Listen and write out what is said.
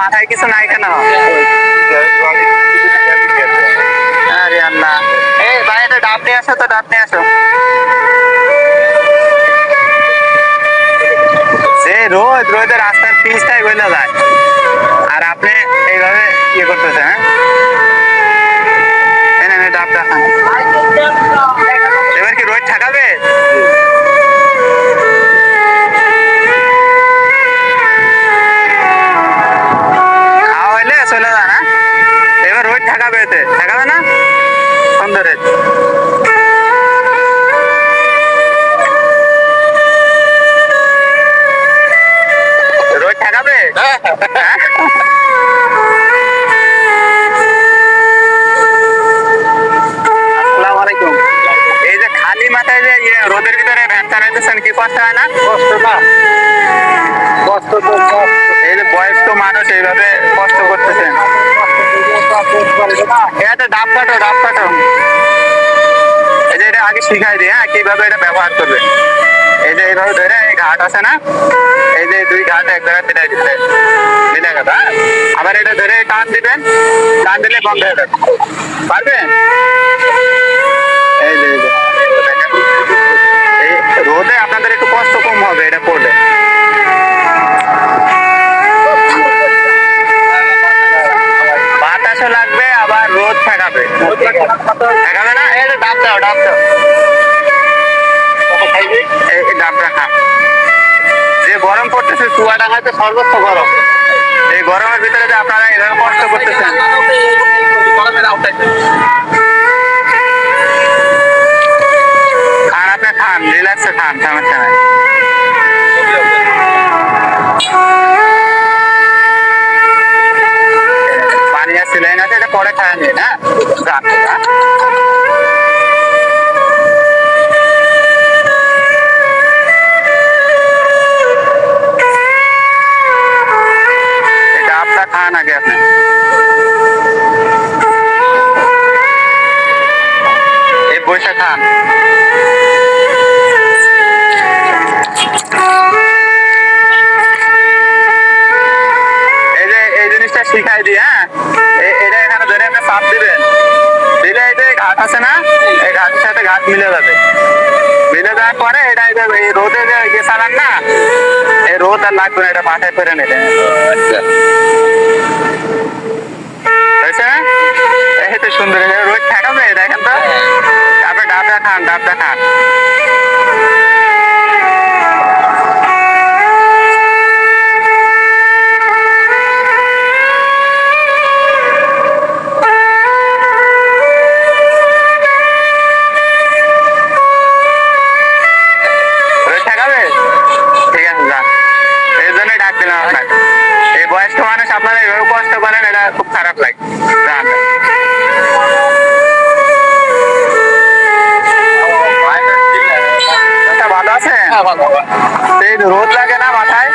মাথায় কিছু নাই কেন? আরে আল্লাহ, এই ভাই এটা ডাব নিয়ে আসো তো, ডাব নিয়ে আসো। যে রোদ, রোদে রাস্তার পিচটাই গলে যায়, আর আপনি এইভাবে ইয়ে করতেছেন। হ্যাঁ, এনে ডাবটা খান। এবার কি রোদ ঠেকাবে? খাওয়া হইলে চলে যা না, এবার রোদ ঠেকাবে, এতে ঠেকাবে না সুন্দর। রোদ ঠেকাবে। আসসালামু আলাইকুম। এই যে খালি মাথায় যে রোদের ভিতরে ভ্যান চালাইতেছেন, কি কষ্ট হয় না? কষ্ট না, কষ্ট তো এই যে বয়স্ক মানুষ এইভাবে কষ্ট করতেছেন। এটা ডাব কাটো, ডাব কাটো। এই যে এটা আগে শিখাই দিই, হ্যাঁ, কিভাবে এটা ব্যবহার করবে। এই যে এইভাবে ধরে এই ঘাট আছে না, এই যে দুই ঘাট এক জায়গায় মিলাই দিতে, মিলে গেল। আবার এটা ধরে টান দিবেন, টান দিলে বন্ধ হয়ে যাবে। পারবেন? এই যে দেখেন, এই রোদে আপনাদের একটু কষ্ট কম হবে এটা করলে। বাতাসও লাগবে, আবার রোদ ঠেকাবে। ঠেকাবে না? এই যে ডাব দাও, ডাব দাও। এই ডাবটা খান। যে গরম পড়তেছে, চুয়াডাঙ্গাতে সর্বোচ্চ গরম। এই গরমের ভিতরে যে আপনারা এভাবে কষ্ট করতেছেন, খান, আপনি খান, রিল্যাক্সে খান, সমস্যা নাই। পানি আর সিলাইন আছে, এটা পরে খায় নিন। হ্যাঁ, যান, হ্যাঁ। এই ডাবটা খান আগে আপনি। এই বইটা খান। এই যে এই জিনিসটা শিখাই দিই, হ্যাঁ, এটা এখানে ধরে আপনি চাপ দিবেন, দিলে এই যে ঘাট আছে না, এই ঘাটের সাথে ঘাট মিলে যাবে। মিলে যাওয়ার পরে এটা এই রোদে যে ইয়ে চালান না, এই রোদ আর লাগবে না, এটা মাথায় ফেরে নিলে হয়েছে। এই তো সুন্দর, রোদ ঠেকাবে, দেখেন তো। তারপরে ডাবটা খান, ডাবটা খান। রোদ ঠেকাবে, ঠিক আছে, যান। এই জন্যই ডাক দিলাম আপনাকে। এই বয়স্ক মানুষ আপনারা এইভাবে কষ্ট করেন, এটা খুব খারাপ লাগে। যান। ভালো আছে? এই রোদ লাগে না মাথায়?